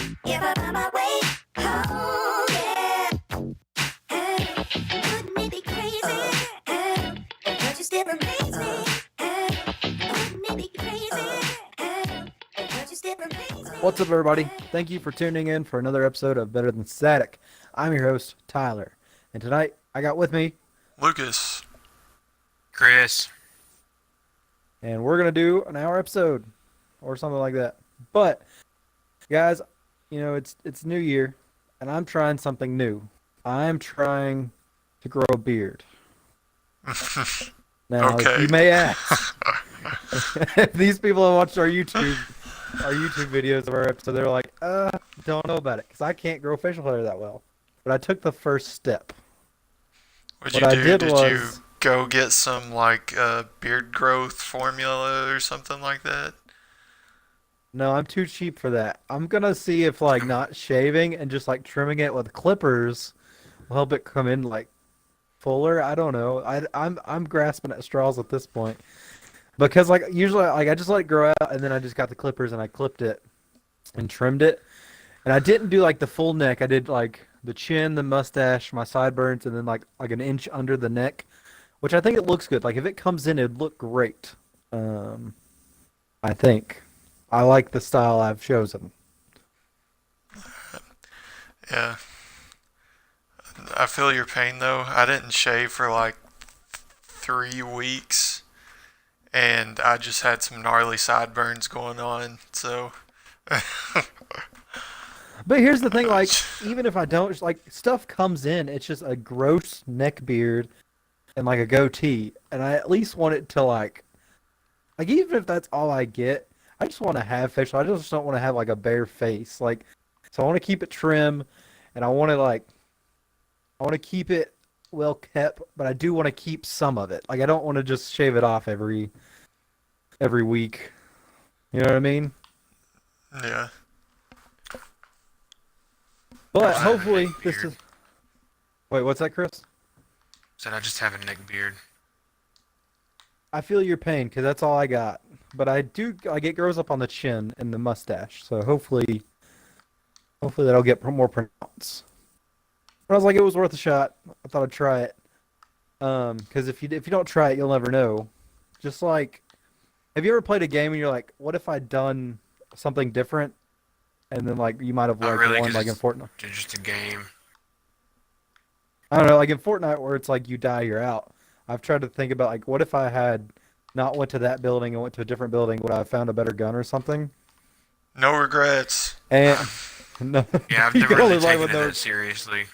If I find my way home, yeah. Wouldn't it be crazy? Don't you still amaze me? Wouldn't it be crazy? Don't you still amaze me? What's up, everybody? Thank you for tuning in for another episode of Better Than Static. I'm your host, Tyler, and tonight I got with me, Lucas. Chris. and we're gonna do an hour episode or something like that. But guys, it's New Year, and I'm trying something new. I'm trying to grow a beard. Now, Okay. you may ask, if these people have watched our YouTube videos of our episode, they're like, don't know about it, because I can't grow facial hair that well. But I took the first step. What'd What you I do? did Did you was, go get some beard growth formula or something like that? no, I'm too cheap for that. I'm gonna see if not shaving and just trimming it with clippers will help it come in fuller. I don't know. I'm grasping at straws at this point. Because usually I just let it grow out and then I just got the clippers and I clipped it and trimmed it. And I didn't do the full neck. I did the chin, the mustache, my sideburns, and then like an inch under the neck, which I think it looks good. Like if it comes in, it'd look great. I think. I like the style I've chosen. Yeah. I feel your pain though. I didn't shave for like 3 weeks, and I just had some gnarly sideburns going on. So. But here's the thing, even if I don't, stuff comes in, it's just a gross neck beard and a goatee, and I at least want it to even if that's all I get, I just want to have facial. I just don't want to have a bare face. So I want to keep it trim, and I want to keep it well kept, but I do want to keep some of it. I don't want to just shave it off every week. You know what I mean? Yeah. But I have a hopefully neck this beard. is. Wait, what's that, Chris? Said I just have a neck beard. I feel your pain because that's all I got. But it grows up on the chin and the mustache. So hopefully that'll get more pronounced. But I was like, it was worth a shot. I thought I'd try it. Because if you don't try it, you'll never know. Just have you ever played a game and you're like, what if I'd done something different? And then you might have Not really, won 'cause in Fortnite. it's just a game. I don't know, in Fortnite where it's you die, you're out. I've tried to think about what if I had not went to that building and went to a different building, would I have found a better gun or something? No regrets. And no, Yeah, I've you never can only really play taken with it that those. seriously.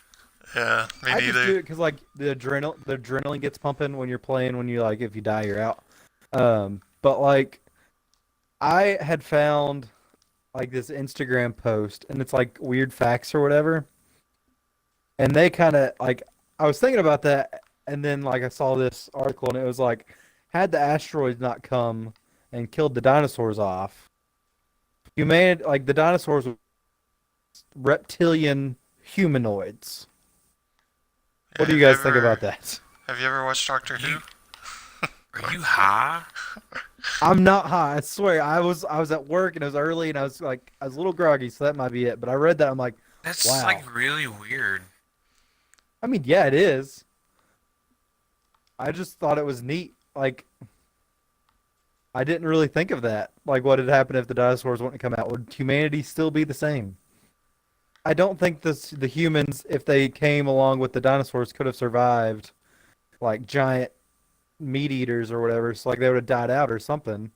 Yeah, me I just do neither. it because the adrenaline gets pumping when you're playing. When you if you die, you're out. But I had found this Instagram post, and it's weird facts or whatever. And they kind of I was thinking about that, and then I saw this article, and it was had the asteroids not come and killed the dinosaurs off, humanity the dinosaurs were reptilian humanoids. What do you guys think about that? Have you ever watched Doctor Who? You, are you high? I'm not high. I swear. I was at work and it was early and I was I was a little groggy, so that might be it. But I read that, I'm like, That's wow. really weird. I mean, yeah, it is. I just thought it was neat. I didn't really think of that. What had happened if the dinosaurs wouldn't come out? Would humanity still be the same? I don't think the humans, if they came along with the dinosaurs, could have survived giant meat eaters or whatever. So they would have died out or something.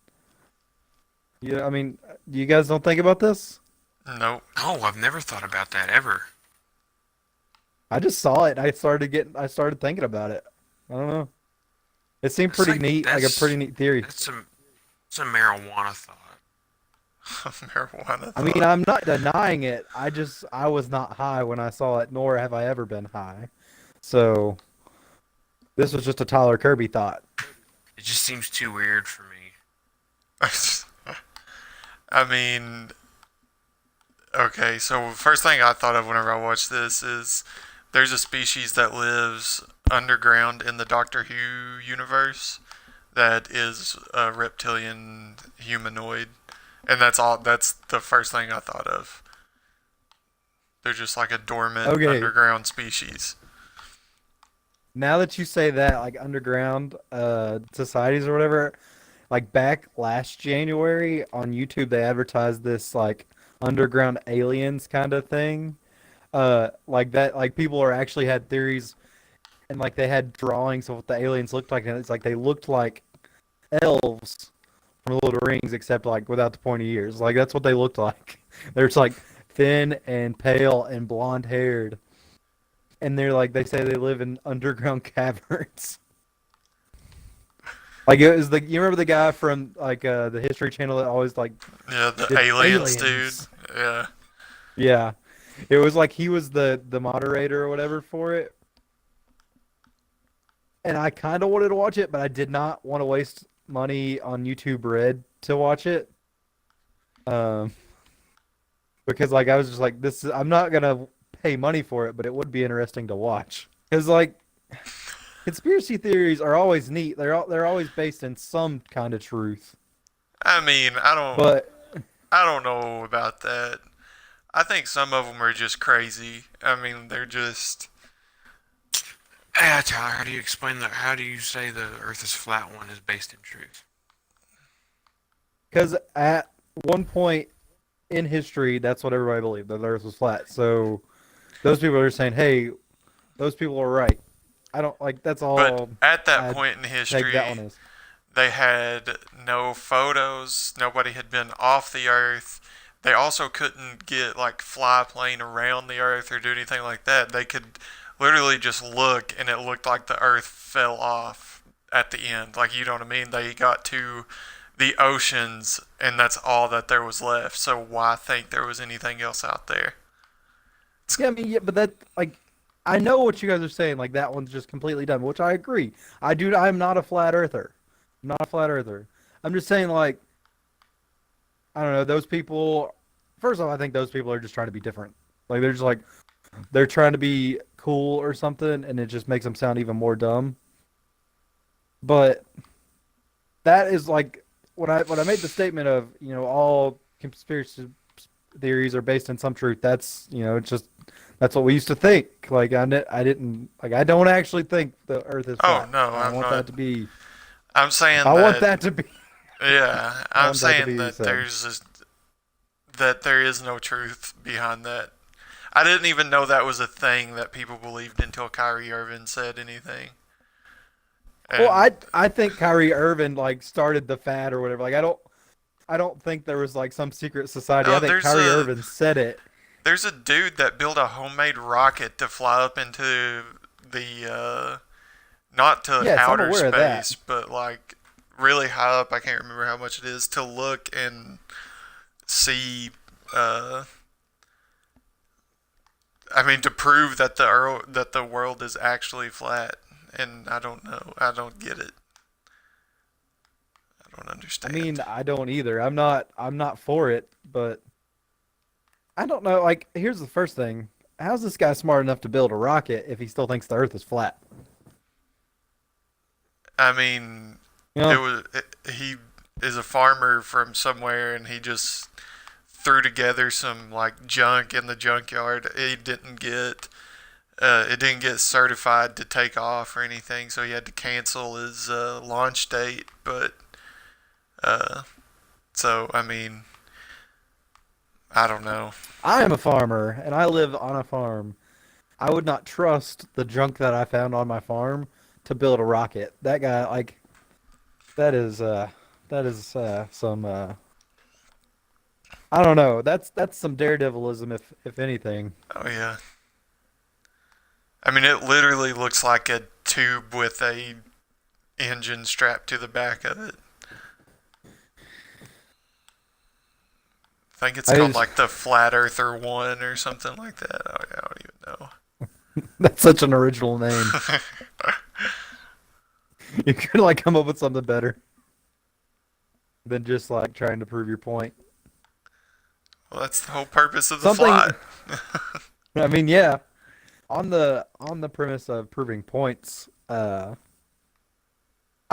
Yeah, I mean, you guys don't think about this? Nope. No, I've never thought about that ever. I just saw it. And I started thinking about it. I don't know. It seemed That's pretty neat, a pretty neat theory. That's some marijuana thought. Marijuana. I mean, I'm not denying it. I was not high when I saw it, nor have I ever been high. So this was just a Tyler Kirby thought. It just seems too weird for me. I mean, okay, so first thing I thought of whenever I watched this is there's a species that lives underground in the Doctor Who universe that is a reptilian humanoid, and that's all. That's the first thing I thought of. They're just like a dormant Okay. underground species. Now that you say that, like underground societies or whatever, like back last January on YouTube, they advertised this like underground aliens kind of thing. Like that, like people are actually had theories and like they had drawings of what the aliens looked like, and it's like they looked like elves from Lord of the Rings, except like without the pointy ears. Like that's what they looked like. They're just like thin and pale and blonde haired, and they're like they say they live in underground caverns. Like it was the you remember the guy from like the History Channel that always like Yeah, the did aliens, dude. aliens. Yeah. Yeah, it was like he was the moderator or whatever for it, and I kind of wanted to watch it, but I did not want to waste money on YouTube Red to watch it. Um, because like I was just like this is, I'm not gonna pay money for it, but it would be interesting to watch. Because like conspiracy theories are always neat. They're always based in some kind of truth. I mean, But I don't know about that. I think some of them are just crazy. I mean, they're just Tyler, how do you explain that? How do you say the Earth is flat one is based in truth? because at one point in history, that's what everybody believed, that the Earth was flat. So those people are saying, "Hey, those people are right." I don't like that's but all at that I point in take that history, one as. they had no photos. Nobody had been off the Earth. They also couldn't get like fly plane around the Earth or do anything like that. They could literally just look, and it looked like the Earth fell off at the end. Like you know what I mean? They got to the oceans, and that's all that there was left. So why think there was anything else out there? Yeah, I mean, yeah, but that like I know what you guys are saying. Like that one's just completely dumb, which I agree. I'm not a flat earther. I'm not a flat earther. I'm just saying, like I don't know, those people. First off, I think those people are just trying to be different. Like they're just like they're trying to be cool or something, and it just makes them sound even more dumb. But that is like when I made the statement of all conspiracy theories are based in some truth. That's it's just that's what we used to think. Like I didn't like I don't actually think the Earth is Oh flat. no, I I'm want not. that to be. I'm saying I want that. that to be. Yeah, I I'm want that to saying be that said. that there is no truth behind that. I didn't even know that was a thing that people believed until Kyrie Irving said anything. Well, And I think Kyrie Irving like started the fad or whatever. Like I don't think there was like some secret society. I oh, think Kyrie Irving said it. there's a dude that built a homemade rocket to fly up into the not to Yes, I'm outer aware of that. space, but like really high up. I can't remember how much it is to look and see. I mean, to prove that the world is actually flat, and I don't know. I don't get it. I don't I understand. mean, I don't either. I'm not for it, but I don't know. Like, here's the first thing. How's this guy smart enough to build a rocket if he still thinks the Earth is flat? I mean, You it know? was he is a farmer from somewhere, and he just threw together some like junk in the junkyard. It didn't get certified to take off or anything, so he had to cancel his launch date. But uh, so I mean, I don't know. I am a farmer and I live on a farm. I would not trust the junk that I found on my farm to build a rocket. That guy, like, that is some I don't know. That's some daredevilism if anything. Oh yeah. I mean, it literally looks like a tube with a engine strapped to the back of it. I think it's I called just like the Flat Earther One or something like that. I don't even know. that's such an original name. You could like come up with something better than just like trying to prove your point. Well, that's the whole purpose of the Something flat. I mean, yeah. On the premise of proving points, I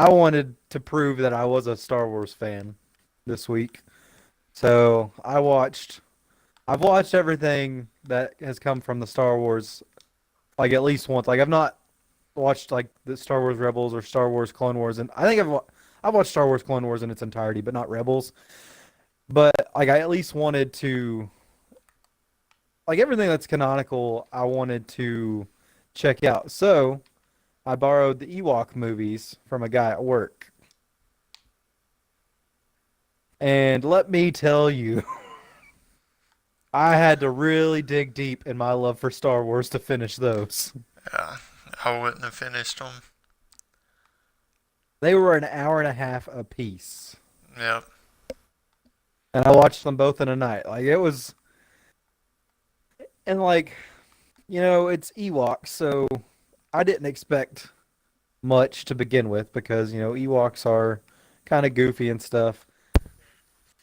wanted to prove that I was a Star Wars fan this week. So I've watched everything that has come from the Star Wars, like at least once. Like I've not watched like the Star Wars Rebels or Star Wars Clone Wars, and I think I've watched Star Wars Clone Wars in its entirety, but not Rebels. But like I at least wanted to like everything that's canonical. I wanted to check out. So I borrowed the Ewok movies from a guy at work, and let me tell you, I had to really dig deep in my love for Star Wars to finish those. Yeah, I wouldn't have finished them. They were an hour and a half a piece, Yep. and I watched them both in a night. Like it was, and like, it's Ewoks, so I didn't expect much to begin with because Ewoks are kind of goofy and stuff.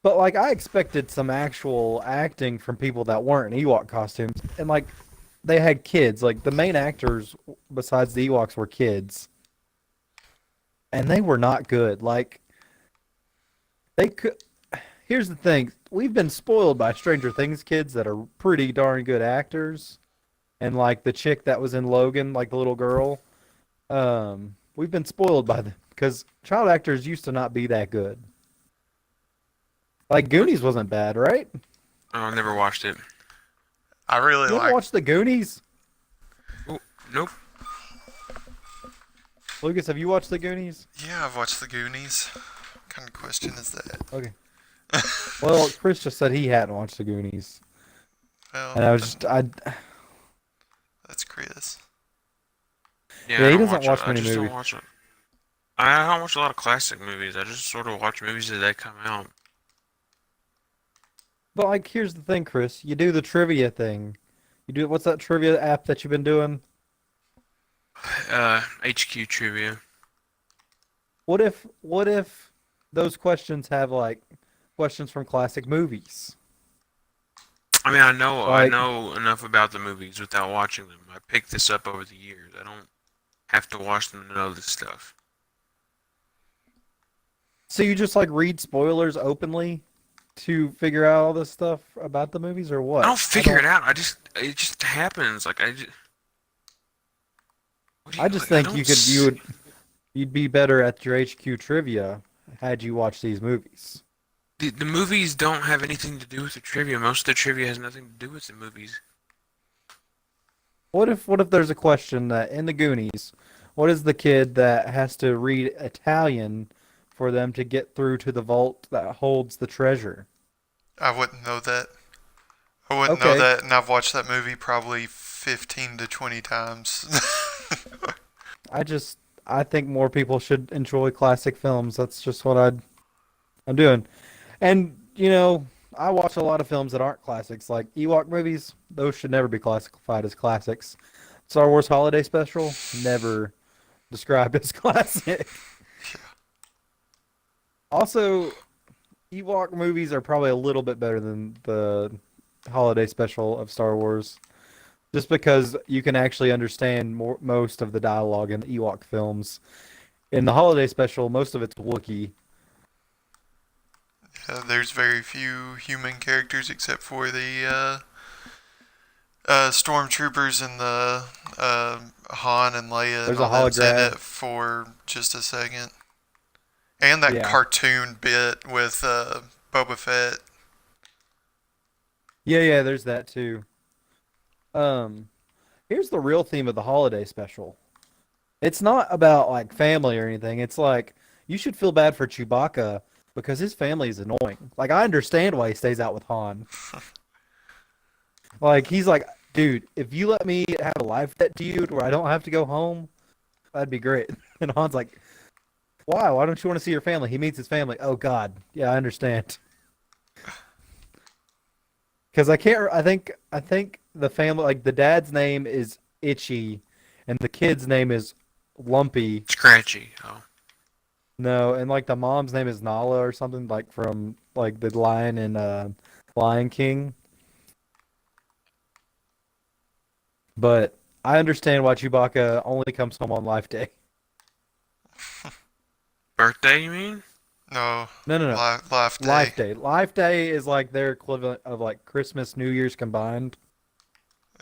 But like I expected some actual acting from people that weren't in Ewok costumes, and like they had kids. Like the main actors besides the Ewoks were kids, and they were not good. Like they could. Here's the thing: we've been spoiled by Stranger Things kids that are pretty darn good actors, and like the chick that was in Logan, like the little girl. We've been spoiled by them because child actors used to not be that good. Like Goonies wasn't bad, right? Oh, I never watched it. I really You ever like. watched the Goonies? Oh, nope. Lucas, have you watched the Goonies? Yeah, I've watched the Goonies. What kind of question is that? Okay. Well, Chris just said he hadn't watched the Goonies, Well, and I was just I that's Chris. Yeah, I he don't doesn't watch it. many I just movies. don't watch it. I don't watch a lot of classic movies. I just sort of watch movies as they come out. But like, here's the thing, Chris. You do the trivia thing. You do what's that trivia app that you've been doing? HQ trivia. What if those questions have like questions from classic movies? I mean, I Like, know enough about the movies without watching them. I picked this up over the years. I don't have to watch them to know this stuff. so you just like read spoilers openly to figure out all this stuff about the movies, or what? I don't figure it out. It just happens. Like what do I just I think don't you'd be better at your HQ trivia had you watched these movies. the movies don't have anything to do with the trivia. Most of the trivia has nothing to do with the movies. What if there's a question that in the Goonies, what is the kid that has to read Italian for them to get through to the vault that holds the treasure? I wouldn't know that. I wouldn't know Okay. that, and I've watched that movie probably 15 to 20 times. I think more people should enjoy classic films. That's just what I'm doing. And, I watch a lot of films that aren't classics, like Ewok movies. Those should never be classified as classics. Star Wars Holiday Special, never described as classic. Also, Ewok movies are probably a little bit better than the Holiday Special of Star Wars, just because you can actually understand most of the dialogue in the Ewok films. In the Holiday Special, most of it's Wookiee. There's very few human characters except for the stormtroopers and the Han and Leia and There's a all them's in hologram. it for just a second. And that Yeah. cartoon bit with Boba Fett. Yeah, there's that too. Um, Here's the real theme of the Holiday Special. It's not about like family or anything. It's like you should feel bad for Chewbacca because his family is annoying. Like I understand why he stays out with Han. Like he's like, dude, if you let me have a life debt to you where I don't have to go home, that'd be great. And Han's like, why? Why don't you want to see your family? He meets his family. Oh God, yeah, I understand. Because I can't. I think the family, like the dad's name is Itchy, and the kid's name is Lumpy. Scratchy. Oh, No, and like the mom's name is Nala or something like from like the lion in Lion King. But I understand why Chewbacca only comes home on Life Day. birthday? You mean? No, No, no, no. Life Day. Life Day. Life Day is like their equivalent of like Christmas, New Year's combined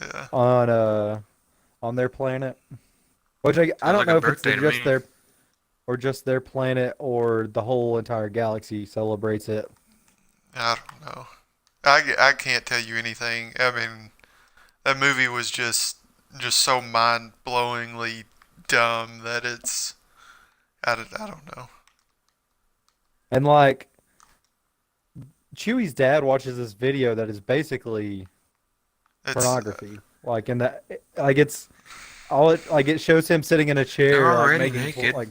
Yeah. on their planet. Which I Sounds don't like a know if it's birthday to just me. their planet or the whole entire galaxy celebrates it. I don't know. I can't tell you anything. I mean, that movie was just so mind-blowingly dumb that I don't know. And like Chewie's dad watches this video that is basically It's pornography. Like in that like it shows him sitting in a They're chair like already making naked. like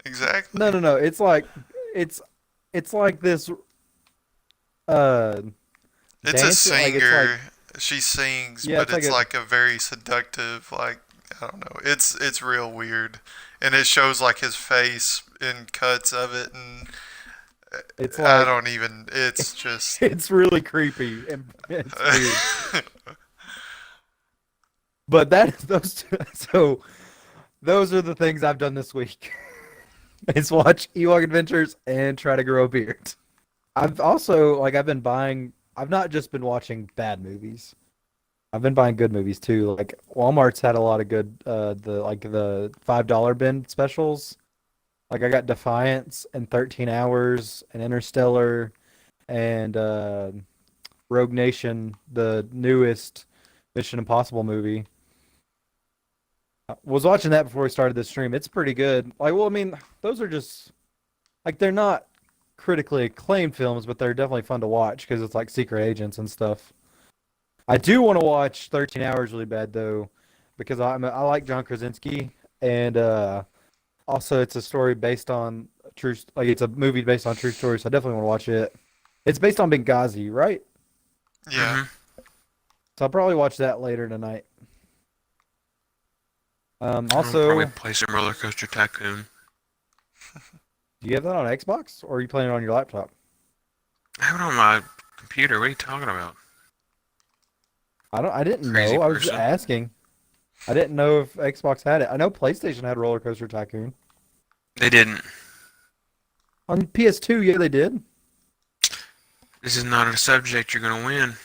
exactly. no. It's it's like this uh It's a dancing like it's like singer. She sings, yeah, but it's like it's a like a very seductive, like I don't know. It's real weird, and it shows like his face in cuts of it, and it's I like don't even. It's just. it's really creepy and it's weird. But that those so those are the things I've done this week. Is watch Ewok Adventures and try to grow a beard. I've also like I've not just been watching bad movies. I've been buying good movies too. Like Walmart's had a lot of good the $5 bin specials. Like I got Defiance and 13 Hours and Interstellar and Rogue Nation, the newest Mission Impossible movie. Was watching that before we started this stream. It's pretty good. Like, well, I mean, those are just like they're not critically acclaimed films, but they're definitely fun to watch because it's like secret agents and stuff. I do want to watch 13 Hours really bad though, because I like John Krasinski, and also it's a story based on like it's a movie based on true stories. So I definitely want to watch it. It's based on Benghazi, right? Yeah. Hmm. So I'll probably watch that later tonight. I'll probably Also, play some Roller Coaster Tycoon. do you have that on Xbox or are you playing it on your laptop? I have it on my computer. What are you talking about? I didn't Crazy know. I was just person. asking. I didn't know if Xbox had it. I know PlayStation had Roller Coaster Tycoon. They didn't. On PS2, yeah, they did. This is not a subject you're gonna win.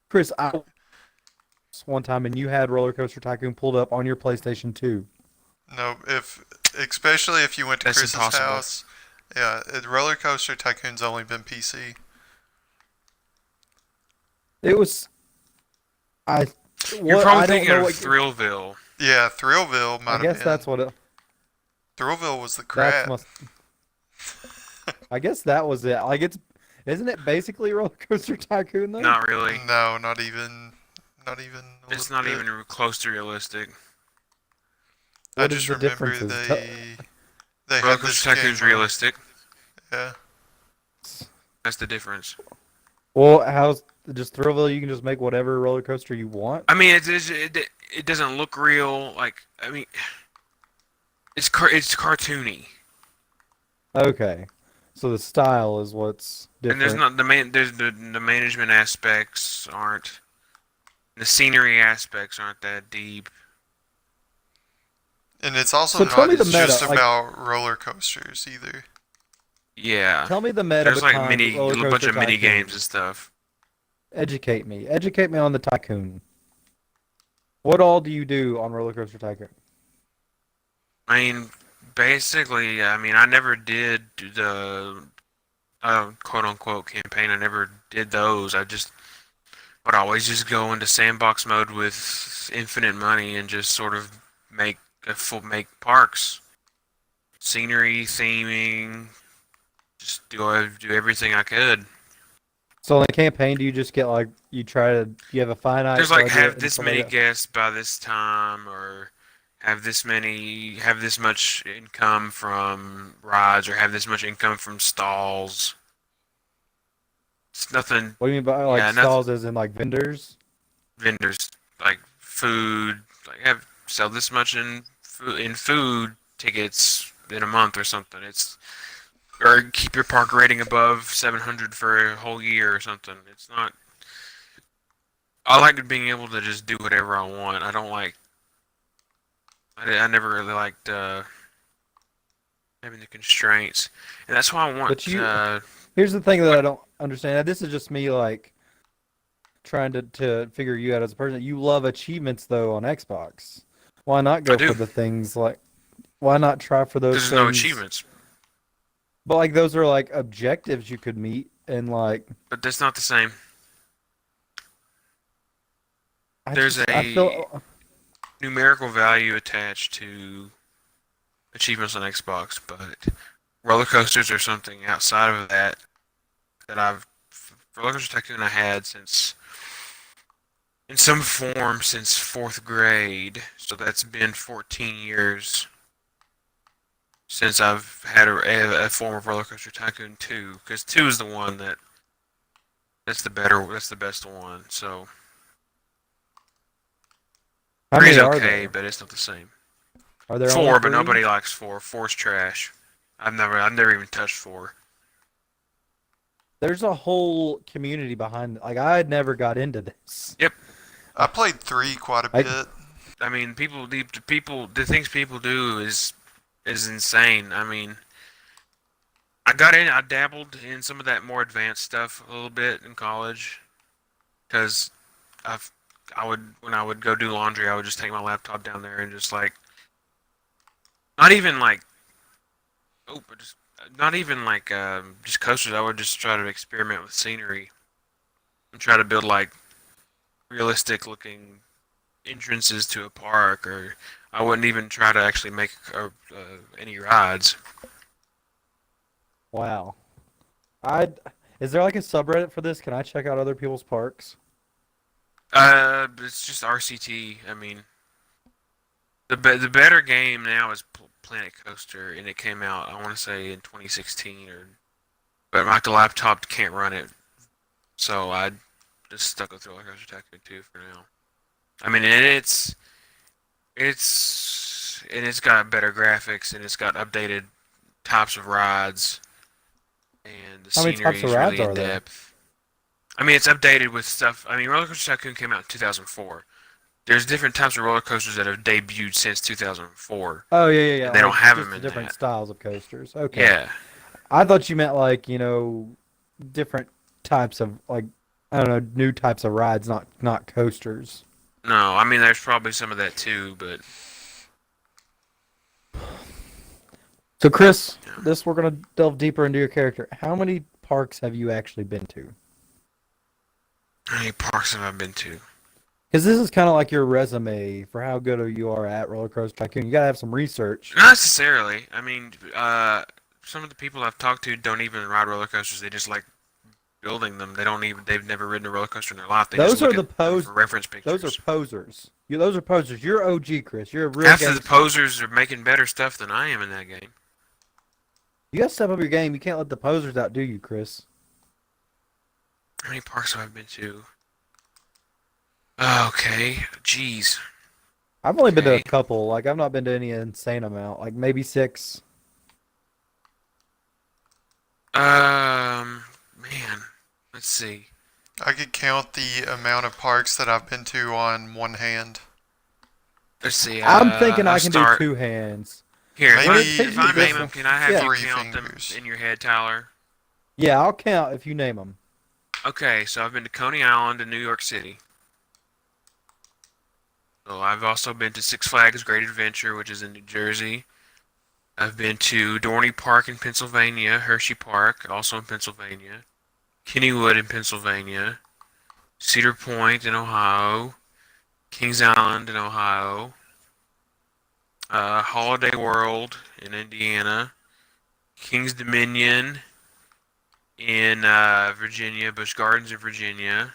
Chris, I was one time and you had Roller Coaster Tycoon pulled up on your PlayStation 2. No, especially if you went to That's Chris's impossible. house. Yeah, Roller Coaster Tycoon's only been PC. It was I You're what probably I don't thinking know of what Thrillville. Yeah, Thrillville might I have guess been. that's what it Thrillville was the that's crap. must I guess that was it. Like it's isn't it basically Roller Coaster Tycoon though? Not really. No, not even. Not even a It's little not bit. even close to realistic. I What is just the remember differences? they Roller had this Coaster Tycoon's game where, realistic. yeah. That's the difference. Well, how's just Thrillville? You can just make whatever roller coaster you want. I mean, it doesn't look real. Like, I mean, it's cartoony, Okay, so the style is what's and there's different. not the management aspects aren't the scenery aspects aren't that deep. And it's also So tell not me the meta. just Like, about roller coasters either. Yeah, tell me the meta there's like behind Roller a bunch Coaster of mini Tycoon. games and stuff. Educate me. Educate me on the Tycoon. What all do you do on Roller Coaster Tycoon? I mean, basically, I mean, I never did the quote unquote campaign. I never did those. I just would always just go into sandbox mode with infinite money and just sort of make parks, scenery, theming, just do everything I could. So in the campaign, do you just get like you have a finite There's like budget have and this somebody many guests by this time, or have this much income from rides, or have this much income from stalls. It's nothing. what do you mean by like Yeah, nothing. stalls as in like vendors? Vendors like food, like have sell this much in food tickets in a month or something. It's or keep your park rating above 700 for a whole year or something. It's not. I like being able to just do whatever I want. I don't like. I never really liked having the constraints, and that's why I want. But here's the thing that I don't understand. This is just me like trying to figure you out as a person. You love achievements though on Xbox. Why not I go do. for the things like? Why not try for those There's no things? achievements, But like those are like objectives you could meet, and like but that's not the same. I There's just I a feel numerical value attached to achievements on Xbox, but roller coasters are something outside of that that I've Roller Coaster Tycoon I had since in some form since fourth grade. So that's been 14 years since I've had a form of Roller Coaster Tycoon 2, because 2 is the one that's the best one. So how 3 many is are okay, there? but it's not the same. Are there only 4, but three? nobody likes 4. 4's trash. I've never even touched 4. There's a whole community behind. Like I had never got into this. Yep. I played 3 quite a I- bit. I mean, the things people do is insane. I mean, I dabbled in some of that more advanced stuff a little bit in college, because when I would go do laundry, I would just take my laptop down there and just like, not even like, oh, but just not even like just coasters. I would just try to experiment with scenery and try to build like realistic looking entrances to a park, or I wouldn't even try to actually make any rides. Wow. I is there like a subreddit for this? Can I check out other people's parks? It's just RCT. I mean, the better game now is Planet Coaster, and it came out I want to say in 2016, but my laptop can't run it, so I just stuck with Roller Coaster Tycoon 2 for now. I mean, and it's got better graphics, and it's got updated types of rides, and the How many scenery types of is rides really in are there? depth. I mean, it's updated with stuff. I mean, Roller Coaster Tycoon came out in 2004. There's different types of roller coasters that have debuted since 2004, Oh yeah. and they don't Like have them just in different that. styles of coasters. Okay. Yeah. I thought you meant like, different types of like I don't know, new types of rides, not coasters. No, I mean, there's probably some of that too, but So Chris, yeah. this we're gonna delve deeper into your character. How many parks have you actually been to? How many parks have I been to? Because this is kind of like your resume for how good you are at Roller Coaster Tycoon. You gotta have some research. Not necessarily. I mean, some of the people I've talked to don't even ride roller coasters. They just like building them. They've never ridden a roller coaster in their life. They just Those are look the at them pose. for reference Those are pictures. posers. Those are posers. You're OG, Chris. You're a real Half of the gangster. posers are making better stuff than I am in that game. You gotta step up your game. You can't let the posers outdo you, Chris. How many parks have I been to? Okay, jeez. I've only been to a Okay. couple. Like I've not been to any insane amount. Like maybe 6. Man, let's see. I could count the amount of parks that I've been to on one hand. Let's see. I'm thinking I'll I can do start 2 hands. here. Maybe If I this name them, one. can I have Yeah. you 3 count fingers. them in your head, Tyler? Yeah, I'll count if you name them. Okay, so I've been to Coney Island in New York City. So I've also been to Six Flags Great Adventure, which is in New Jersey. I've been to Dorney Park in Pennsylvania, Hershey Park, also in Pennsylvania, Kennywood in Pennsylvania, Cedar Point in Ohio, Kings Island in Ohio, Holiday World in Indiana, Kings Dominion in Virginia, Busch Gardens in Virginia,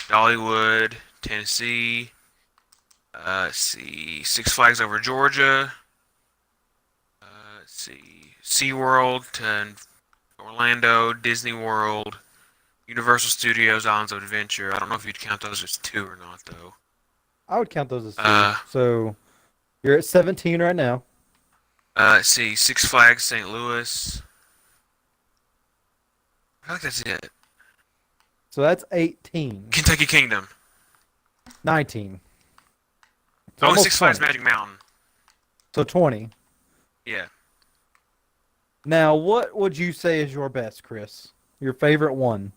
Dollywood, Tennessee. Let's see, Six Flags Over Georgia. Let's see, SeaWorld in Orlando, Disney World, Universal Studios, Islands of Adventure. I don't know if you'd count those as 2 or not, though. I would count those as 2. Uh, So you're at 17 right now. Let's see, Six Flags St. Louis. I feel like that's it. So that's 18. Kentucky Kingdom. 19. It's Oh, almost Six Flags 20. Magic Mountain. So 20. Yeah. Now, what would you say is your best, Chris? Your favorite one?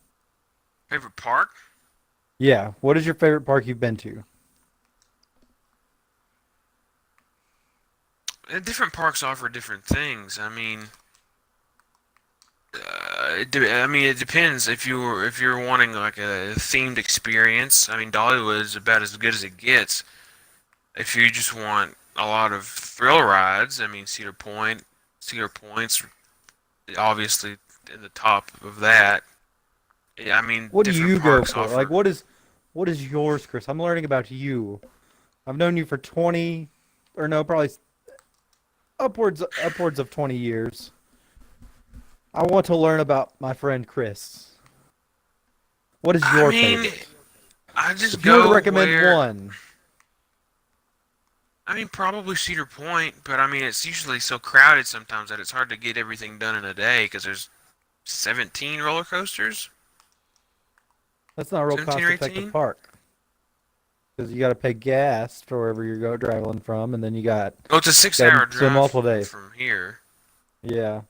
Favorite park? Yeah. What is your favorite park you've been to? Different parks offer different things. I mean, it depends if you're wanting like a themed experience. I mean, Dollywood is about as good as it gets. If you just want a lot of thrill rides, I mean, Cedar Point's obviously in the top of that. Yeah, I mean, What do different you go parks for? Like, offer. what is yours, Chris? I'm learning about you. I've known you for 20, or no, probably upwards of 20 years. I want to learn about my friend Chris. What is I your mean, favorite? I just If you were to go recommend where. one, I mean, probably Cedar Point, but I mean, it's usually so crowded sometimes that it's hard to get everything done in a day because there's 17 roller coasters, that's not a real 17 or cost-effective 18. park because you got to pay gas for wherever you're traveling from, and then you Oh, it's a got six-hour so drive multiple from days. from here. Yeah,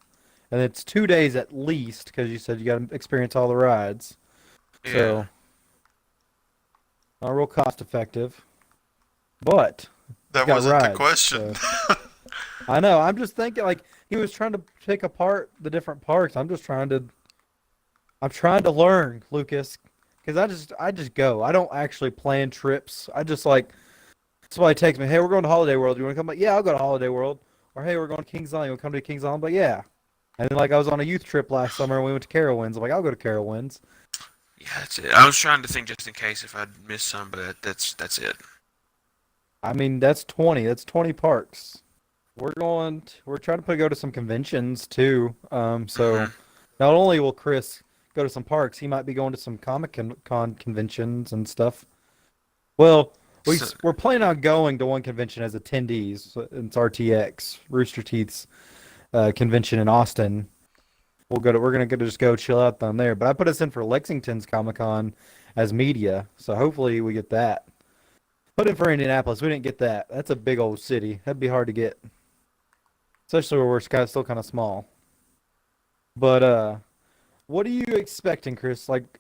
and it's 2 days at least because you said you got to experience all the rides. Yeah. So not real cost-effective, but it's That got wasn't the rides. question. So I know. I'm just thinking like he was trying to pick apart the different parks. I'm trying to learn, Lucas, because I just go. I don't actually plan trips. I just like somebody takes me, hey, we're going to Holiday World. You want to come? Like, yeah, I'll go to Holiday World. Or hey, we're going to Kings Island. You want to come to Kings Island? But yeah. And then like I was on a youth trip last summer and we went to Carowinds. I'm like, I'll go to Carowinds. Yeah, that's it. I was trying to think just in case if I'd missed some, but that's it. I mean, that's 20. That's 20 parks. We're trying to go to some conventions too. So Hmm. not only will Chris go to some parks, he might be going to some Con conventions and stuff. Well, So, we're planning on going to one convention as attendees. It's RTX, Rooster Teeth's convention in Austin. We're gonna just go chill out down there. But I put us in for Lexington's Comic Con as media, so hopefully we get that. Put in for Indianapolis. We didn't get that. That's a big old city. That'd be hard to get, especially where we're still kind of small. But what are you expecting, Chris? Like,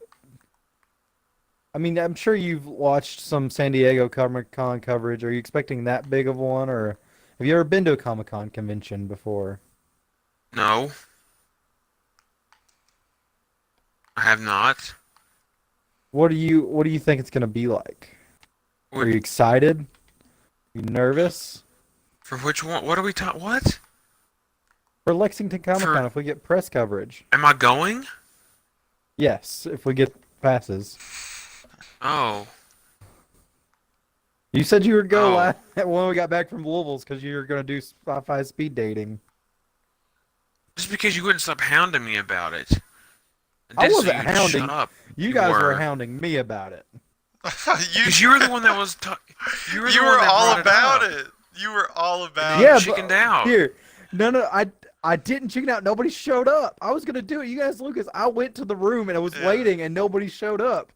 I mean, I'm sure you've watched some San Diego Comic Con coverage. Are you expecting that big of one, or have you ever been to a Comic Con convention before? no, I have not. What do you think it's gonna be like? Are What you excited? You nervous for which one? What are we talking? What? for Lexington Comic For Con if we get press coverage? am I going? Yes, if we get passes. Oh, You said you would go oh. when we got back from Louisville's because you were gonna do sci-fi speed dating. Just because you wouldn't stop hounding me about it. I I did so wasn't you'd shut hounding. up. You You guys were were. hounding me about it. you Because you were the one that was. You were you the were one that all brought it about up, it. You were all and then you about Yeah, it. but chickened out. here, no, I didn't chicken out. Nobody showed up. I was gonna do it. You guys, Lucas, I went to the room and I was Yeah. waiting, and nobody showed up.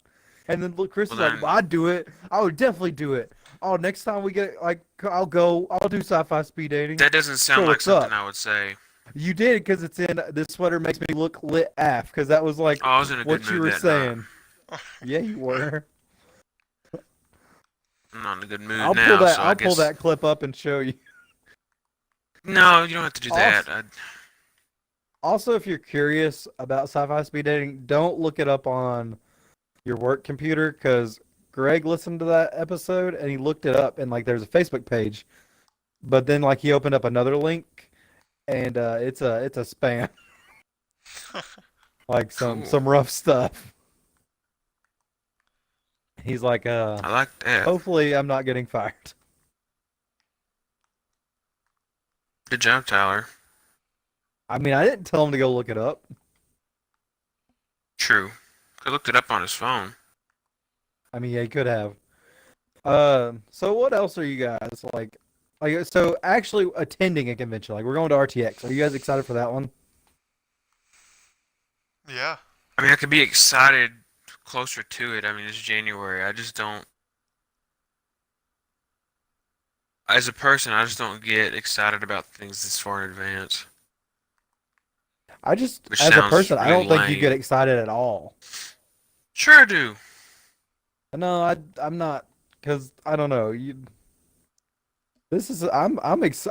And then Chris Well was like, then, well, "I'd do it. I would definitely do it. Oh, next time we get like, I'll go. I'll do sci-fi speed dating. that doesn't Sure, sound like what's something up?" I would say. You did because it's in this sweater makes me look lit af because that was like Oh, I was in a good what you mood were that night. saying. Yeah, you were. I'm not in a good mood now, so I I'll pull guess. that clip up and show you. No, you don't have to do that. Also, also, if you're curious about sci-fi speed dating, don't look it up on your work computer because Greg listened to that episode and he looked it up and like there's a Facebook page, but then like he opened up another link and it's a spam, like Cool. some rough stuff. He's like, I like that. hopefully I'm not getting fired. Good job, Tyler. I mean, I didn't tell him to go look it up. True. I looked it up on his phone. I mean, yeah, he could have. So what else are you guys like? Like, so actually attending a convention, like we're going to RTX. Are you guys excited for that one? Yeah. I mean, I could be excited closer to it. I mean, it's January. I just don't. As a person, I just don't get excited about things this far in advance. I just, Which as a sounds person, I really don't think you lame. get excited at all. Sure I do. No, I'm not, because I don't know.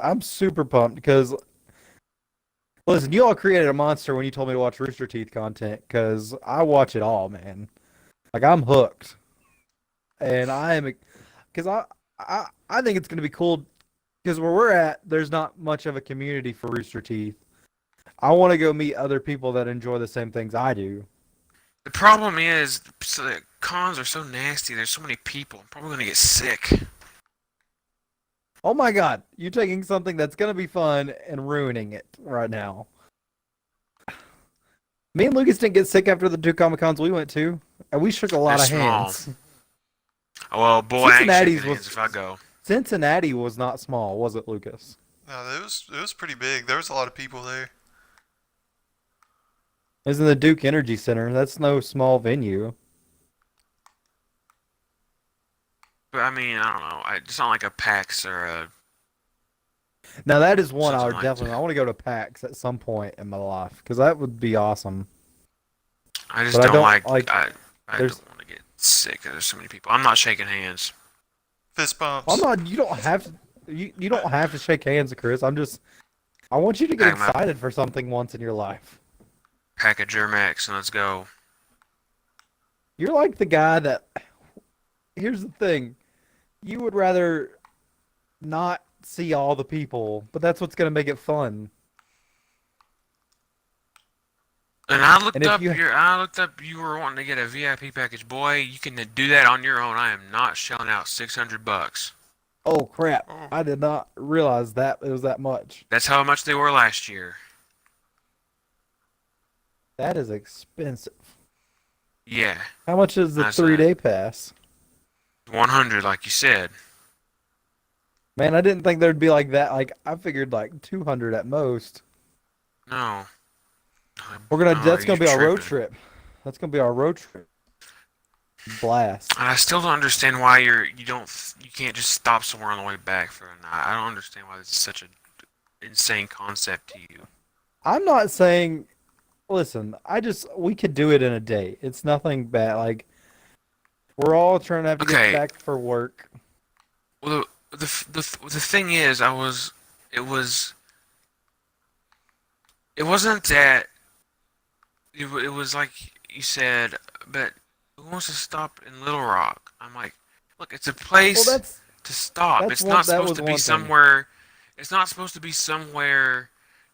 I'm super pumped because listen, you all created a monster when you told me to watch Rooster Teeth content because I watch it all, man. Like I'm hooked, and I am because I think it's gonna be cool because where we're at, there's not much of a community for Rooster Teeth. I want to go meet other people that enjoy the same things I do. The problem is, so the cons are so nasty. There's so many people. I'm probably gonna get sick. Oh my God, you're taking something that's gonna be fun and ruining it right now. Me and Lucas didn't get sick after the two Comic Cons we went to, and we shook a They're lot of small. hands. Well, boy, I ain't shaking Cincinnati's hands was if I go. Cincinnati was not small, was it, Lucas? No, it was pretty big. There was a lot of people there. It was in the Duke Energy Center. That's no small venue. But I mean, I don't know. It's not like a PAX or a Now that is one I something would like definitely. that. I want to go to PAX at some point in my life because that would be awesome. I just But I don't don't like. I There's. don't want to get sick. There's so many people. I'm not shaking hands. Fist I'm bumps. not. You don't have to. You don't have to shake hands, Chris. I'm just. I want you to get Pack my excited for something once in your life. pack of Germax and let's go. You're like the guy that. Here's the thing. You would rather not see all the people, but that's what's gonna make it fun. And I looked And if up you you were wanting to get a VIP package. Boy, you can do that on your own. I am not shelling out $600. Oh crap! Oh. I did not realize that it was that much. That's how much they were last year. That is expensive. Yeah, How much is the That's 3-day pass? 100 like you said. Man, I didn't think there'd be like that. Like I figured like 200 at most. No. That's You're gonna be our road tripping. trip. That's gonna be our road trip. Blast. I still don't understand why you can't just stop somewhere on the way back for a night. I don't understand why this is such an insane concept to you. I'm not saying listen, we could do it in a day. It's nothing bad. Like we're all trying to have to Okay. get back for work. Well, the thing is, it wasn't that it was like you said, but who wants to stop in Little Rock? I'm like, look, it's a Well, place that's to stop. that's It's one not that supposed was to be one thing. somewhere. It's not supposed to be somewhere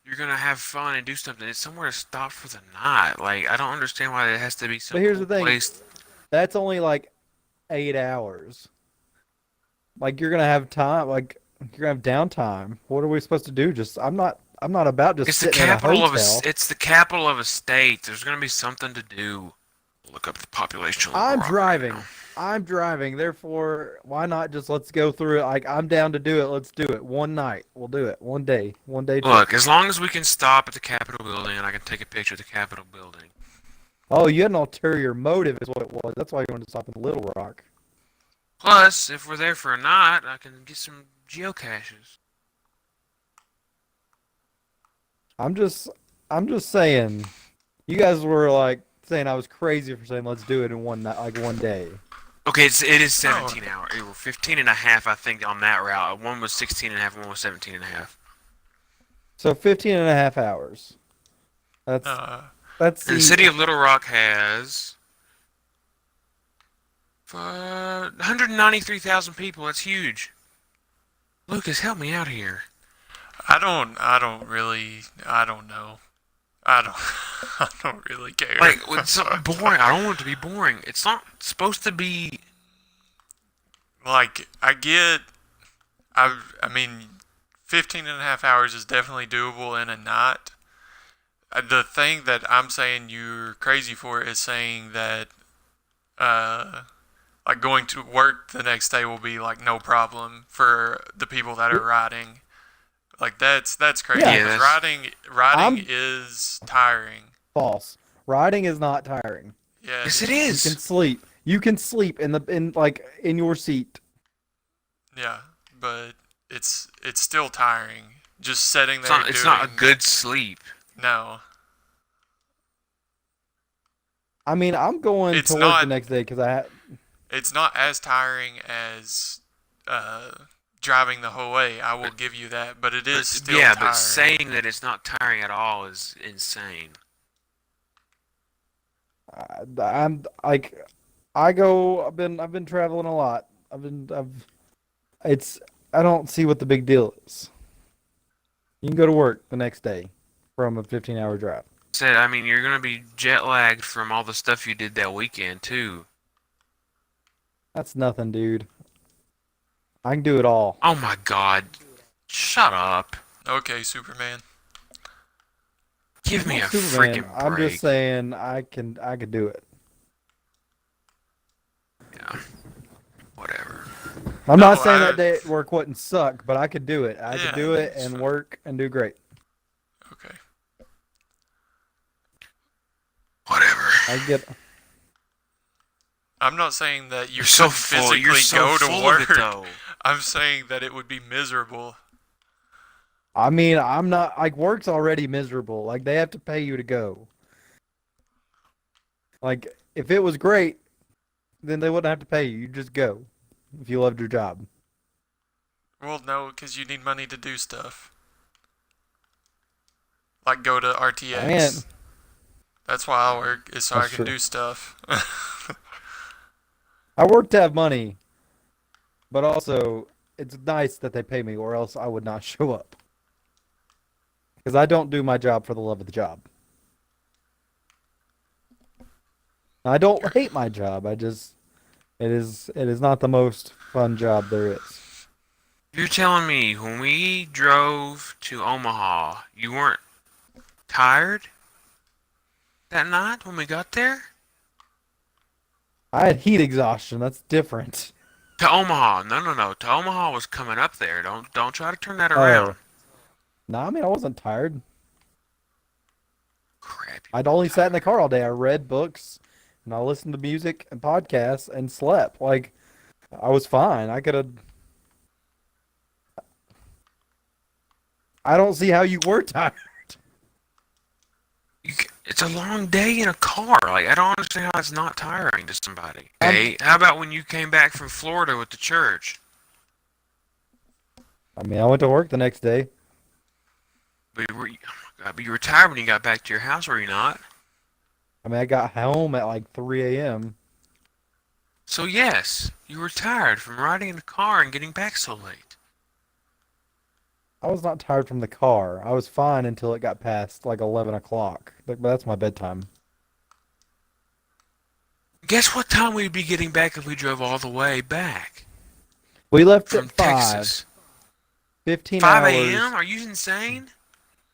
you're gonna have fun and do something. It's somewhere to stop for the night. Like I don't understand why it has to be some But here's cool the thing. place. That's only like 8 hours. Like you're gonna have time. Like you're gonna have downtime. What are we supposed to do? I'm not about just It's the sitting in a capital of hotel. it's the capital of a state. There's gonna be something to do. Look up the population of Little I'm Rock right driving. now. I'm driving. Therefore, why not just let's go through it? Like I'm down to do it. Let's do it. One night. We'll do it. One day. One day trip. Look, as long as we can stop at the Capitol building and I can take a picture of the Capitol building. Oh, you had an ulterior motive, is what it was. That's why you wanted to stop in Little Rock. Plus, if we're there for a night, I can get some geocaches. I'm just saying. You guys were like saying I was crazy for saying let's do it in one night, like one day. Okay, it is 17 hours. It were 15 and a half, I think, on that route. One was 16 and a half, one was 17 and a half. So 15 and a half hours. That's that's And the city of Little Rock has 193,000 people. That's huge. Lucas, help me out here. I don't know. I don't I don't really care. Like, it's something boring. I don't want it to be boring. It's not supposed to be. Like I mean 15 and a half hours is definitely doable in a night. The thing that I'm saying you're crazy for is saying that like going to work the next day will be like no problem for the people that are riding. Like that's crazy. Yeah. Because Yeah, riding I'm- is tiring. false. Riding is not tiring. Yeah. Yes, it You is. can sleep. You can sleep in your seat. Yeah, but it's still tiring. Just sitting It's there not a doing- good sleep. No. I mean, I'm going It's to work the not next day because it's not as tiring as uh, driving the whole way. I will give you that, but it is still Yeah, tiring. but saying that it's not tiring at all is insane. I'm like, I go. I've been traveling a lot. It's. I don't see what the big deal is. You can go to work the next day from a 15-hour drive. Said, I mean, you're gonna be jet lagged from all the stuff you did that weekend too. That's nothing, dude. I can do it all. Oh my God! Shut up. Okay, Superman. Give me a Superman. freaking I'm break. just saying I could do it. Yeah. Whatever. I'm No, not saying that day at work wouldn't suck, but I could do it. I could Yeah, do it it's and fine. work and do great. Okay. Whatever. I get I'm not saying that you You're so couldn't full. physically You're so go to full work. of it, though. I'm saying that it would be miserable. I mean, I'm not like work's already miserable. Like they have to pay you to go. Like if it was great, then they wouldn't have to pay you. You just go if you loved your job. Well, no, because you need money to do stuff. Like go to RTX. Man, That's why I work, is so I that's can true. do stuff. I work to have money, but also it's nice that they pay me, or else I would not show up. Because I don't do my job for the love of the job. I don't hate my job. It is not the most fun job there is. You're telling me when we drove to Omaha, you weren't tired that night when we got there? I had heat exhaustion. That's different. To Omaha. No. To Omaha was coming up there. Don't try to turn that Oh. around. No, I mean I wasn't tired. Crap. I'd only sat in the car all day. I read books and I listened to music and podcasts and slept. Like I was fine. I could have. I don't see how you were tired. It's a long day in a car. Like, I don't understand how it's not tiring to somebody. Hey, how about when you came back from Florida with the church? I mean, I went to work the next day. But oh my God, but you were tired when you got back to your house, were you not? I mean, I got home at like 3 a.m. So yes, you were tired from riding in the car and getting back so late. I was not tired from the car. I was fine until it got past like 11 o'clock. But that's my bedtime. Guess what time we'd be getting back if we drove all the way back We left from at 5. Texas? 15 5 hours. a.m.? Are you insane?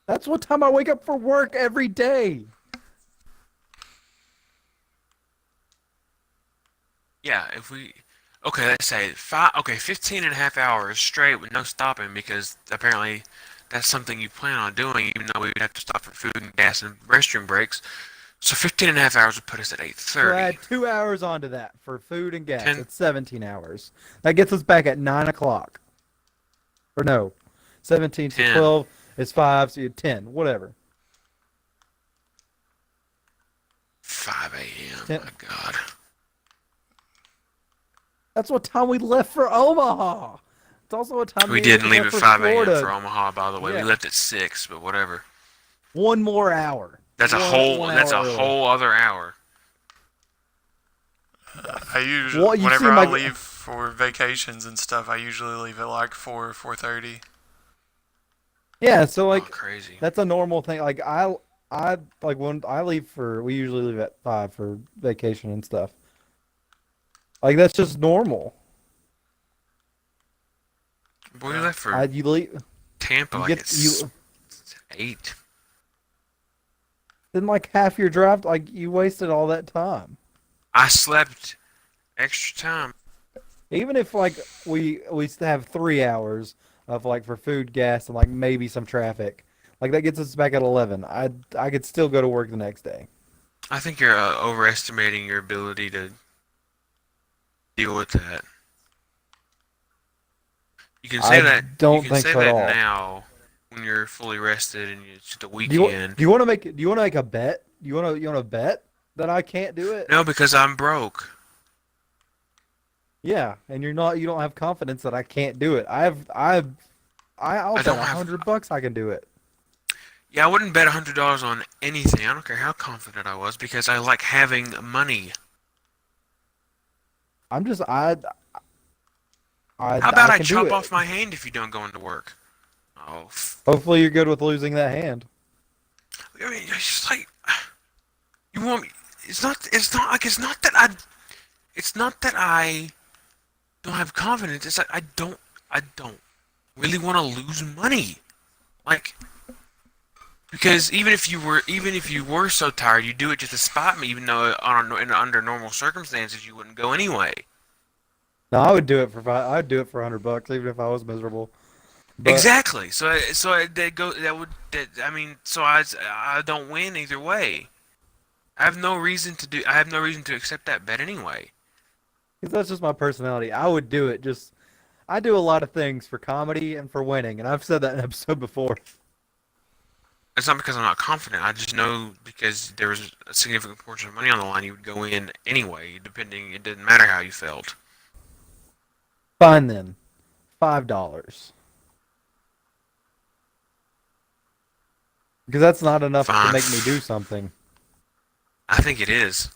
That's what time I wake up for work every day. Yeah, if we... Okay, let's say 15 and a half hours straight with no stopping because apparently that's something you plan on doing even though we would have to stop for food and gas and restroom breaks. So 15 and a half hours would put us at So 8:30. add 2 hours onto that for food and gas. 10. It's 17 hours. That gets us back at 9 o'clock. Or no, 17 to 10. 12 is 5, so you 10, whatever. 5 a.m. 10. My God. That's what time we left for Omaha. It's also what time We we didn't leave left at for 5 a.m. Florida. for Omaha, by the way. Yeah. We left at 6, but whatever. One more hour. That's a One- whole. one That's a hour early. whole other hour. I usually, Well, you whenever seem I like- leave for vacations and stuff, I usually leave at like 4 or 4:30. Yeah, so like Oh, crazy. that's a normal thing. Like I like when I leave for we usually leave at 5 for vacation and stuff. Like that's just normal. We left for You leave Tampa you like get at you 8. then like half your drive like you wasted all that time. I slept extra time. Even if like we have 3 hours of like for food, gas, and like maybe some traffic, like that gets us back at 11. I could still go to work the next day. I think you're overestimating your ability to deal with that. You can say I that. don't you can think say so at that all. now when you're fully rested and it's just a Do you weekend. do you want to make a bet? You want to bet? that I can't do it? No, because I'm broke. Yeah, and you don't have confidence that I can't do it. I'll I bet don't have. $100 I can do it. Yeah, I wouldn't bet $100 on anything. I don't care how confident I was because I like having money. I'm just How about I I can do chop it. off my hand if you don't go into work? Oh, Hopefully you're good with losing that hand. I mean, it's just like you want me. It's not. It's not like it's not that I. It's not that I don't have confidence. It's like I don't. I don't really want to lose money. Like because even if you were so tired, you do it just to spite me. Even though under normal circumstances you wouldn't go anyway. No, I would do it for I'd do it for $100, even if I was miserable. But Exactly. That go. That would. That I mean. I don't win either way. I have no reason to do. I have no reason to accept that bet anyway. 'cause that's just my personality. I would do it. Just I do a lot of things for comedy and for winning, and I've said that in an episode before. It's not because I'm not confident. I just know because there was a significant portion of money on the line, you would go in anyway. Depending, it didn't matter how you felt. Fine then, $5. Because that's not enough to Fine. make me do something. I think it is.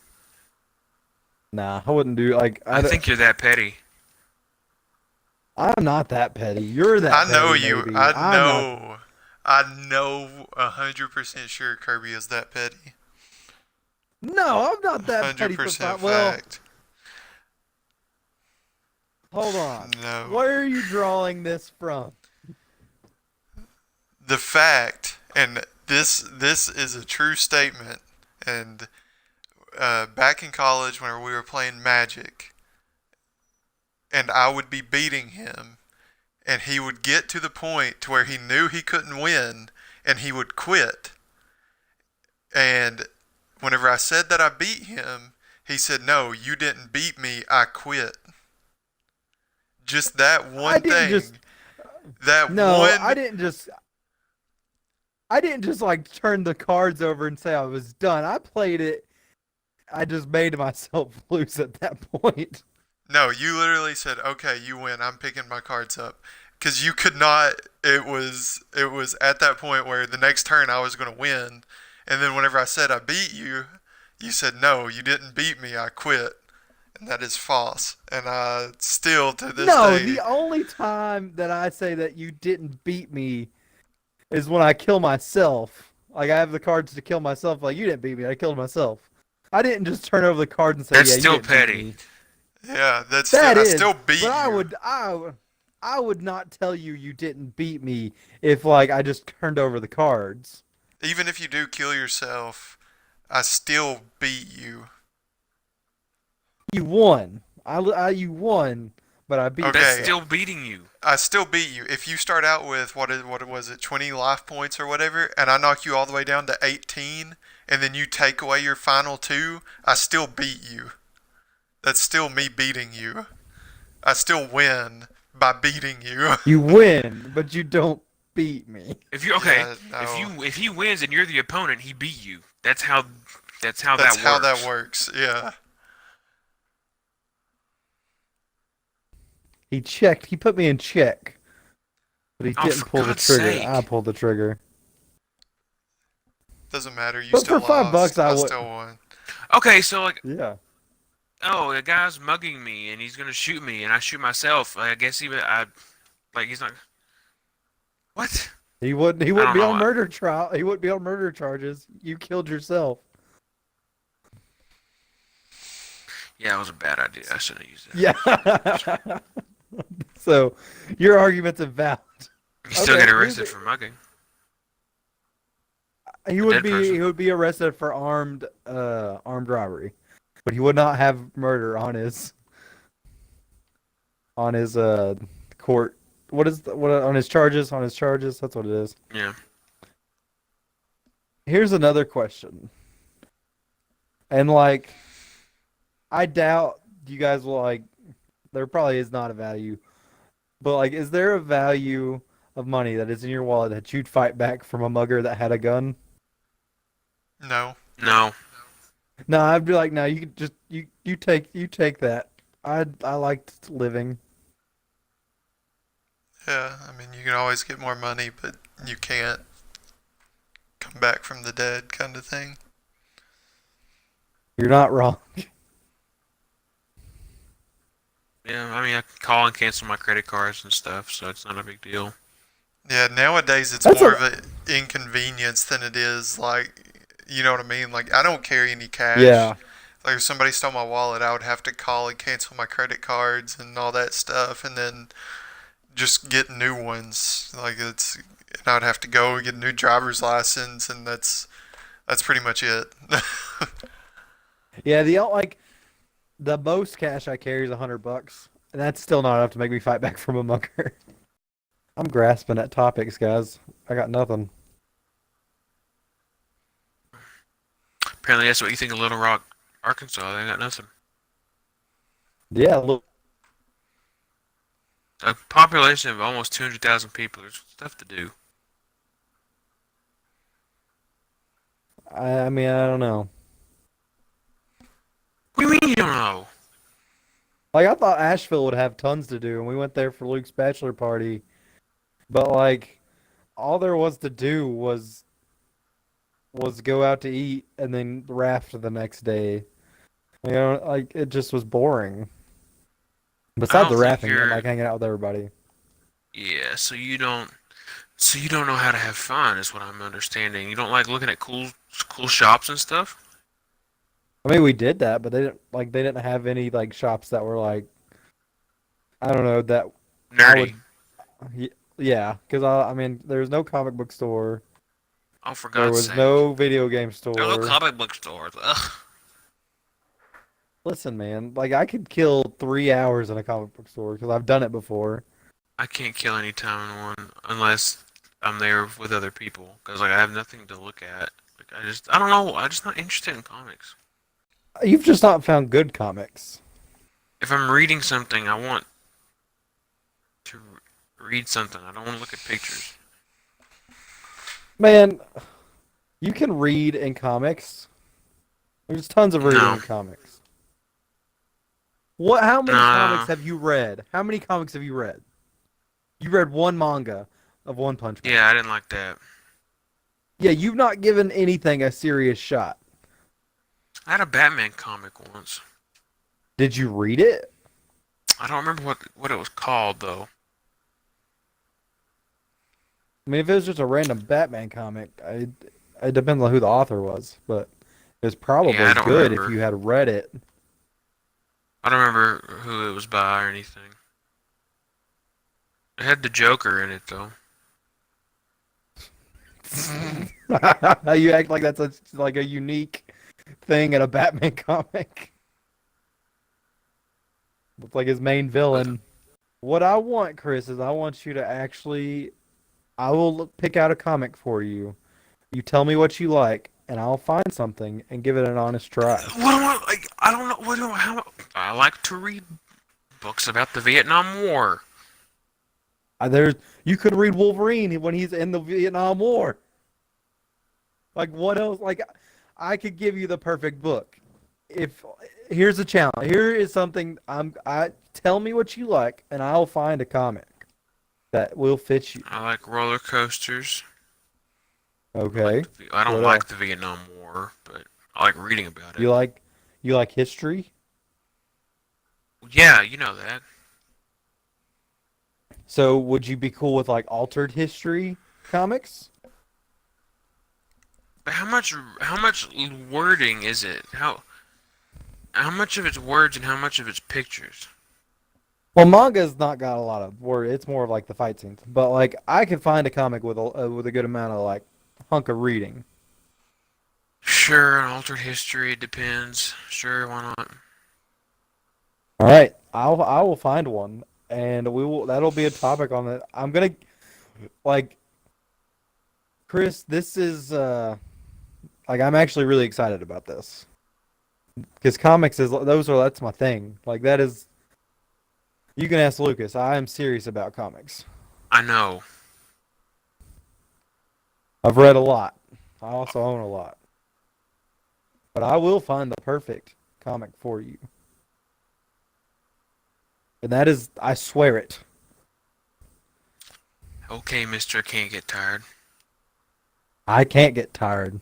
Nah, I wouldn't do like I think you're that petty. I'm not that petty. You're that I know petty, you. maybe. I I'm not. know. I know 100% sure Kirby is that petty. No, I'm not that Hundred petty for percent five. Well, fact. hold on. No. Where are you drawing this from? The fact, and this is a true statement, and back in college whenever we were playing Magic, and I would be beating him, and he would get to the point to where he knew he couldn't win, and he would quit. And whenever I said that I beat him, he said, "No, you didn't beat me. I quit." Just that I one didn't thing. just. That No, one. I didn't just. I didn't just like turn the cards over and say I was done. I played it. I just made myself lose at that point. No, you literally said, "Okay, you win. I'm picking my cards up." Because you could not. It was at that point where the next turn I was going to win, and then whenever I said I beat you, you said, "No, you didn't beat me. I quit," and that is false. And I still to this No, day. the only time that I say that you didn't beat me is when I kill myself. Like I have the cards to kill myself. Like you didn't beat me. I killed myself. I didn't just turn over the cards and say, That's "Yeah, you still didn't beat petty. me." Yeah, that's That still, I is, still beat but you. I would not tell you you didn't beat me if like I just turned over the cards. Even if you do kill yourself, I still beat you. You won. You won, but I beat Okay. That's myself. still beating you. I still beat you. If you start out with what was it, 20 life points or whatever, and I knock you all the way down to 18, and then you take away your final 2, I still beat you. That's still me beating you. I still win by beating you. You win, but you don't beat me. If you okay, Yeah, no. if he wins and you're the opponent, he beat you. That's how That's that how works. that works. Yeah. He checked. He put me in check, but he Oh, didn't for pull the God's trigger. sake. I pulled the trigger. Doesn't matter. You But still for $5, lost. I I would. still won. Okay, so like, Yeah. oh, the guy's mugging me and he's gonna shoot me, and I shoot myself. I guess he's not. What? He wouldn't. He I wouldn't don't be know. on murder trial. He wouldn't be on murder charges. You killed yourself. Yeah, it was a bad idea. I shouldn't have used it. Yeah. So, your argument's invalid. You still Okay, get here's arrested the- for mugging. He would dead be. person. He would be arrested for armed robbery, but he would not have murder on his court. What on his charges? On his charges. That's what it is. Yeah. Here's another question. And like, I doubt you guys will like. There probably is not a value, but like, is there a value of money that is in your wallet that you'd fight back from a mugger that had a gun? No. No. No, I'd be like, no, you could just you take that. I liked living. Yeah, I mean, you can always get more money, but you can't come back from the dead, kind of thing. You're not wrong. Yeah, I mean, I can call and cancel my credit cards and stuff, so it's not a big deal. Yeah, nowadays it's That's more a of an inconvenience than it is like, you know what I mean? Like, I don't carry any cash. yeah. Like, if somebody stole my wallet, I would have to call and cancel my credit cards and all that stuff, and then just get new ones. Like, and I'd have to go get a new driver's license, and that's pretty much it. Yeah, the most cash I carry is $100, and that's still not enough to make me fight back from a mucker. I'm grasping at topics, guys. I got nothing. Apparently, that's what you think of Little Rock, Arkansas. They got nothing. Yeah, look, A population of almost 200,000 people. There's stuff to do. I mean, I don't know. What do you mean you don't know? Like, I thought Asheville would have tons to do, and we went there for Luke's bachelor party, but like, all there was to do was go out to eat and then raft the next day. You know, like it just was boring. I Besides don't the think rafting and you're. like hanging out with everybody. Yeah, so you don't. So you don't know how to have fun, is what I'm understanding. You don't like looking at cool shops and stuff. I mean, we did that, but they didn't have any like shops that were like I don't know that I Nerdy. would yeah, because I mean there was no comic book store, Oh, for there God's was sake. no video game There are no store. comic book stores. Ugh. Listen, man, like I could kill 3 hours in a comic book store because I've done it before. I can't kill any time in one unless I'm there with other people. Because, like, I have nothing to look at. Like, I don't know. I'm just not interested in comics. You've just not found good comics. If I'm reading something, I want to read something. I don't want to look at pictures. Man, you can read in comics. There's tons of reading No. in comics. What? How many comics Nah. have you read? How many comics have you read? You read one manga of One Punch Man. Yeah, I didn't like that. Yeah, you've not given anything a serious shot. I had a Batman comic once. Did you read it? I don't remember what it was called, though. I mean, if it was just a random Batman comic, it depends on who the author was, but it was Yeah, probably I don't good if remember. you had read it. I don't remember who it was by or anything. It had the Joker in it, though. You act like that's like a unique thing in a Batman comic. It's like his main But villain. What I want, Chris, is I want you to actually. I will pick out a comic for you. You tell me what you like, and I'll find something and give it an honest try. what do I like? I don't know. What do I? How? I like to read books about the Vietnam War. There's you could read Wolverine when he's in the Vietnam War. Like what else? Like I could give you the perfect book. If here's a challenge. Here is something I tell me what you like, and I'll find a comic that will fit you. I like roller coasters. Okay. I don't What like else? the Vietnam War, but I like reading about it. You like you like history? Yeah, you know that. So would you be cool with like altered history comics? But how much wording is it? How much of it's words and how much of it's pictures? Well, manga's not got a lot of word. It's more of like the fight scenes. But like I could find a comic with a good amount of like hunk of reading. Sure, an altered history, it depends. Sure, why not? All right, I will find one, and we will. That'll be a topic on it. I'm gonna like Chris. This is like I'm actually really excited about this because comics is that's my thing. Like that is. You can ask Lucas. I am serious about comics. I know. I've read a lot. I also own a lot. but I will find the perfect comic for you. And that is, I swear it. Okay, Mister, can't get tired. I can't get tired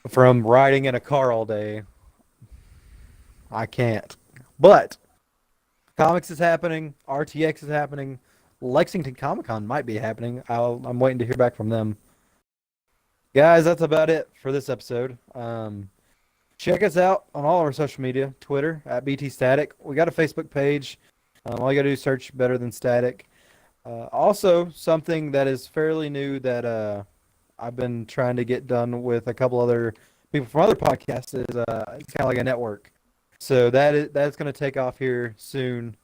from riding in a car all day. I can't. But comics is happening. RTX is happening. Lexington Comic Con might be happening. I'm waiting to hear back from them. Guys, that's about it for this episode. Check us out on all our social media. Twitter at BT Static. We got a Facebook page. All you got to do is search Better Than Static. Also, something that is fairly new that I've been trying to get done with a couple other people from other podcasts is it's kind of like a network. So that's going to take off here soon.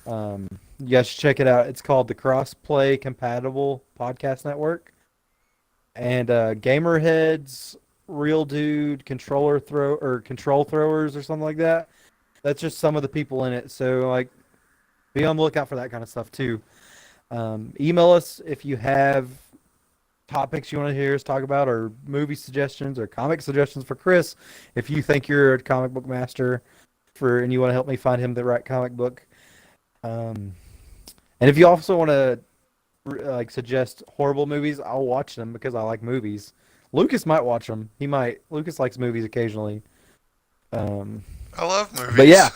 You guys should check it out. It's called the Crossplay Compatible Podcast Network. And Gamerheads, Real Dude, Control Throwers or something like that. That's just some of the people in it. So like, be on the lookout for that kind of stuff too. Email us if you have topics you want to hear us talk about, or movie suggestions, or comic suggestions for Chris. If you think you're a comic book master and you want to help me find him the right comic book. And if you also want to suggest horrible movies, I'll watch them because I like movies. Lucas might watch them. Lucas likes movies occasionally. I love movies. But yeah.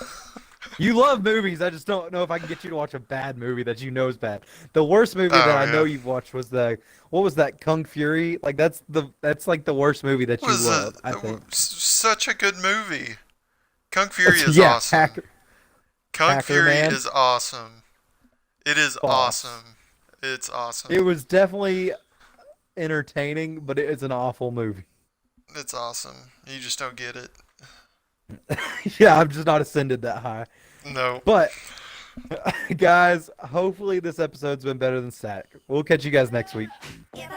You love movies. I just don't know if I can get you to watch a bad movie that you know is bad. The worst movie that I know you've watched was what was that, Kung Fury? Like that's like the worst movie that you love. I think such a good movie. Kung Fury is yeah, awesome. Kung Fury Man. is awesome. It is Boss. awesome. It's awesome. It was definitely entertaining, but it's an awful movie. It's awesome. You just don't get it. Yeah, I'm just not ascended that high. No. But guys, hopefully this episode's been better than Static. We'll catch you guys next week. If